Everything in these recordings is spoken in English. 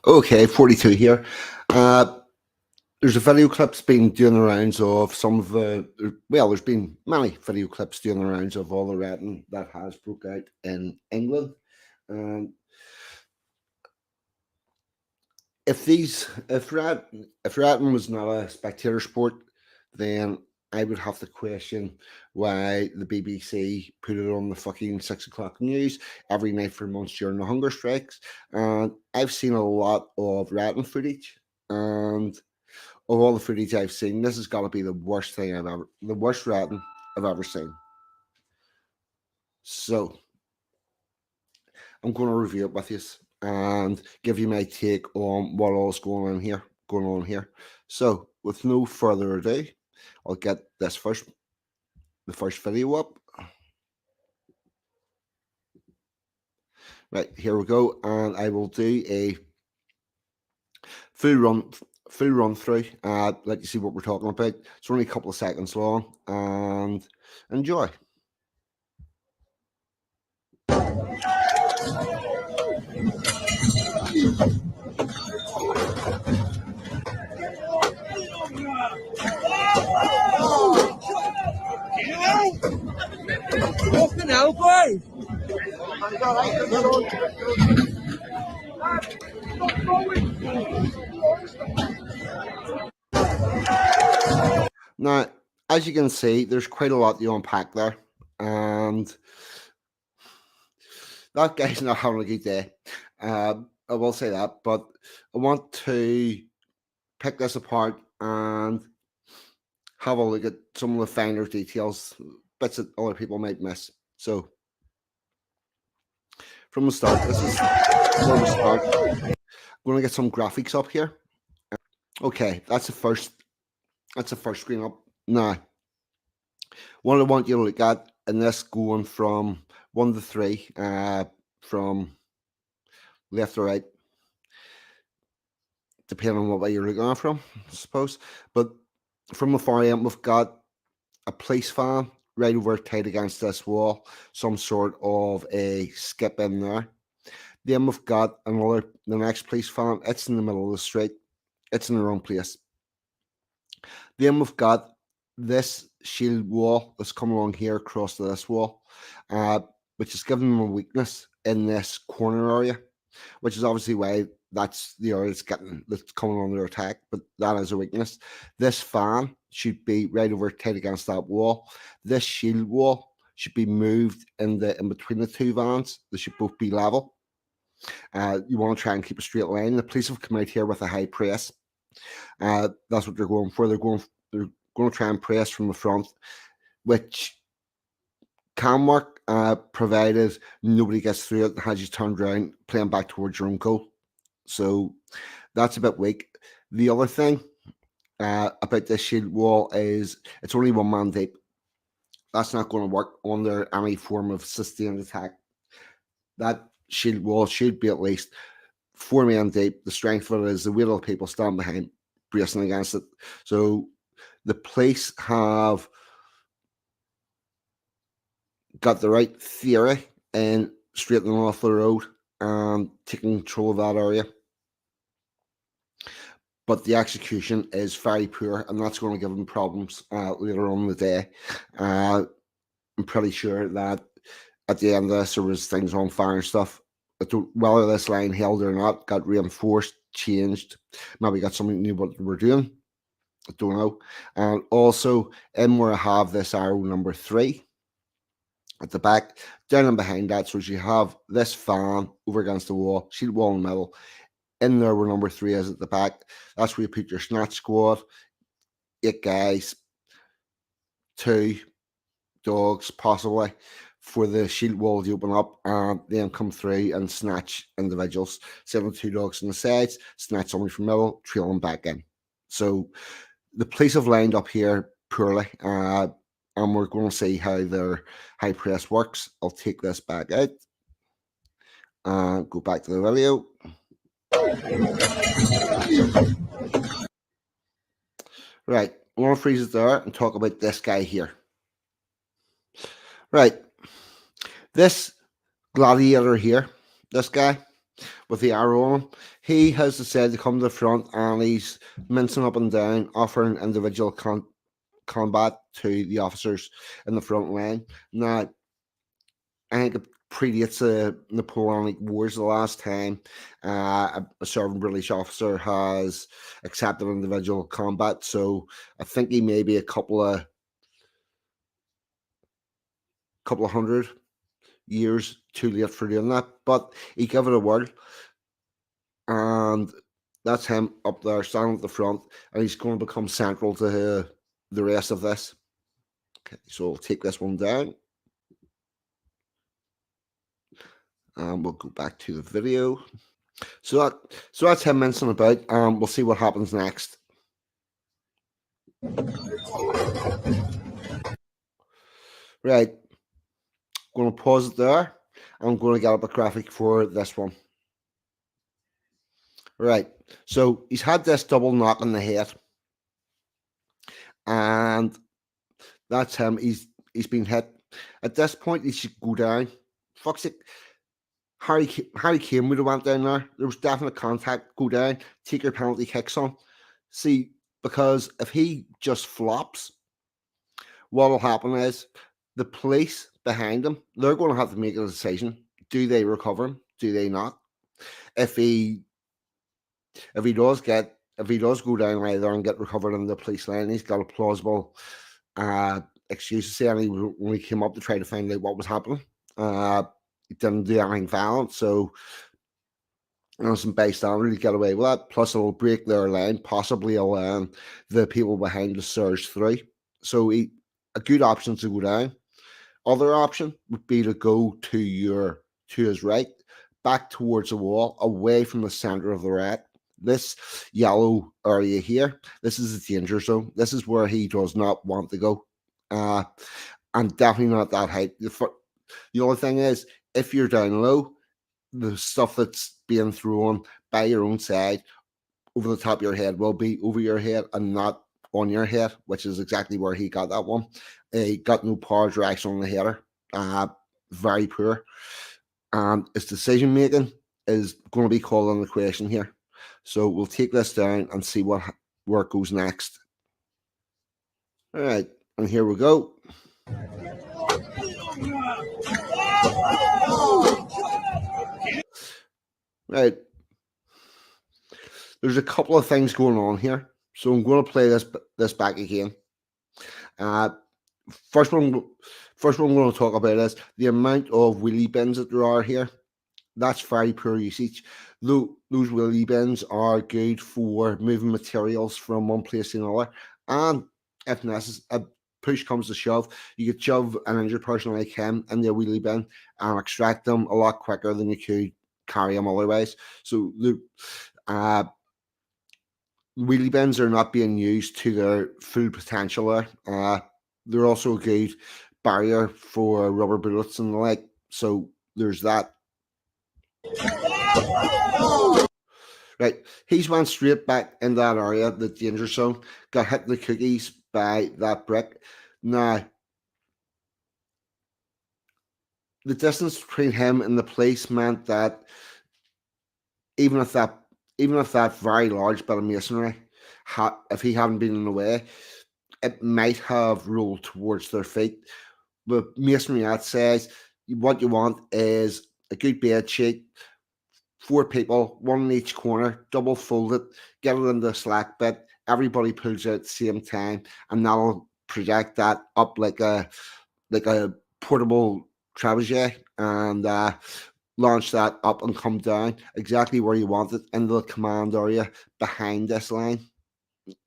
Okay, 42 here. There's a video clips been doing the rounds of some of the, well, there's been many video clips doing the rounds of all the rioting that has broke out in England. And if rioting was not a spectator sport, then I would have to question why the BBC put it on the fucking 6 o'clock news every night for months during the hunger strikes. And I've seen a lot of rioting footage, and of all the footage I've seen, this has got to be the worst rioting I've ever seen. So I'm going to review it with you and give you my take on what all's going on here. So with no further ado, I'll get the first video up. Right, here we go, and I will do a full run through. Let you see what we're talking about. It's only a couple of seconds long, and enjoy. Fucking hell, boys! Now, as you can see, there's quite a lot to unpack there, and that guy's not having a good day. I will say that, but I want to pick this apart and have a look at some of the finer details, bits that other people might miss. So, from the start, this is where we start. I'm going to get some graphics up here. Okay, that's the first screen up. Now, what I want you to look at in this, going from 1 to 3, from left to right, depending on what way you're looking at from, I suppose. But from the far end, we've got a police van right over tight against this wall, some sort of a skip in there. Then we've got the next police van. It's in the middle of the street. It's in the wrong place. Then we've got this shield wall that's coming along here across to this wall, which is giving them a weakness in this corner area, which is obviously why that's the area that's coming under attack, but that is a weakness. This fan should be right over tight against that wall. This shield wall should be moved in between the two vans. They should both be level. You want to try and keep a straight line. The police have come out here with a high press. That's what they're going for. They're going to try and press from the front, which can work, provided nobody gets through it and has you turned around playing back towards your own goal. So that's a bit weak. The other thing about this shield wall is it's only one man deep. That's not going to work under any form of sustained attack. That shield wall should be at least 4 men deep. The strength of it is the weight of the people standing behind, bracing against it. So the police have got the right theory in straightening off the road and taking control of that area. But the execution is very poor, and that's going to give them problems later on in the day. I'm pretty sure that at the end of this, there was things on fire and stuff. Whether this line held or not, got reinforced, changed, maybe got something new what we're doing. I don't know. And also, in where I have this arrow number 3 at the back, down and behind that, so you have this fan over against the wall, shield wall in the middle. In there where number 3 is at the back, that's where you put your snatch squad, 8 guys, 2 dogs possibly, for the shield wall to open up and then come through and snatch individuals. 2 dogs on the sides, snatch somebody from the middle, trail them back in. So the police have lined up here poorly, and we're going to see how their high press works. I'll take this back out and go back to the video. Right, I want to freeze it there and talk about this guy here. Right, this gladiator here, this guy, with the arrow on him. He has decided to come to the front and he's mincing up and down, offering individual combat to the officers in the front line. Now, I think it predates the Napoleonic Wars. The last time a serving British officer has accepted individual combat, so I think he may be a couple of hundred years too late for doing that. But he gave it a whirl, and that's him up there standing at the front, and he's going to become central to the rest of this. Okay, so I'll take this one down. And we'll go back to the video. So that's him mincing about. We'll see what happens next. Right, going to pause it there. I'm going to get up a graphic for this one. Right, so he's had this double knock on the head, and that's him. He's been hit. At this point, he should go down. Fuck's it. Harry Kane would have went down there. There was definite contact. Go down. Take your penalty kicks on. See, because if he just flops, what will happen is the police behind him, they're going to have to make a decision. Do they recover him? Do they not? If he does go down right there and get recovered in the police line, he's got a plausible excuse to say, and when he came up to try to find out what was happening, he didn't do anything violent, so some bystanders get away with that. Plus, it'll break their line, possibly allowing the people behind to surge through. So, a good option to go down. Other option would be to go to his right, back towards the wall, away from the center of the riot. This yellow area here, this is the danger zone. This is where he does not want to go. And definitely not that height. The other thing is, if you're down low, the stuff that's being thrown by your own side over the top of your head will be over your head and not on your head, which is exactly where he got that one. He got no power direction on the header. Very poor. And his decision making is going to be called into question here. So we'll take this down and see where it goes next. All right, and here we go. Right. There's a couple of things going on here. So I'm going to play this back again. First one I'm going to talk about is the amount of wheelie bins that there are here. That's very poor usage. Those wheelie bins are good for moving materials from one place to another. And if necessary, a push comes to shove, you could shove an injured person like him in the wheelie bin and extract them a lot quicker than you could carry them otherwise. So the wheelie bins are not being used to their full potential there. They're also a good barrier for rubber bullets and the like. So there's that. Right, he's went straight back in that area, the danger zone, got hit in the cookies by that brick. Now, the distance between him and the police meant that even if that very large bit of masonry, if he hadn't been in the way, it might have rolled towards their feet. But masonry that says what you want is a good bed sheet, 4 people, 1 in each corner, double fold it, get it in the slack bit. Everybody pulls out at the same time, and that'll project that up like a portable trebuchet, and launch that up and come down exactly where you want it into the command area behind this line.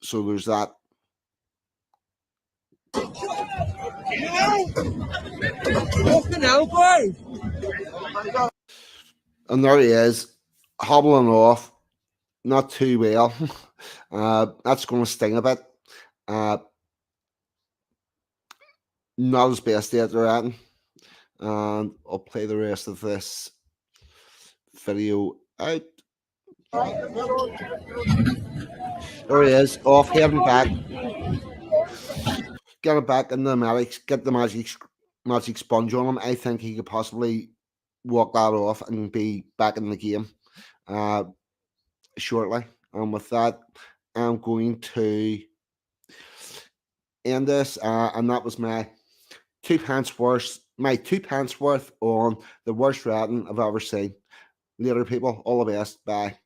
So there's that. And there he is, hobbling off, not too well. That's going to sting a bit. Not his best day at the Rioting. And I'll play the rest of this video out. There he is, off, heading back. Get it back in the medics, get the magic sponge on him. I think he could possibly walk that off and be back in the game. uh, shortly. And with that, I'm going to end this, and that was my 2 pence worth on the worst rioting I've ever seen. Later, people. All the best. Bye.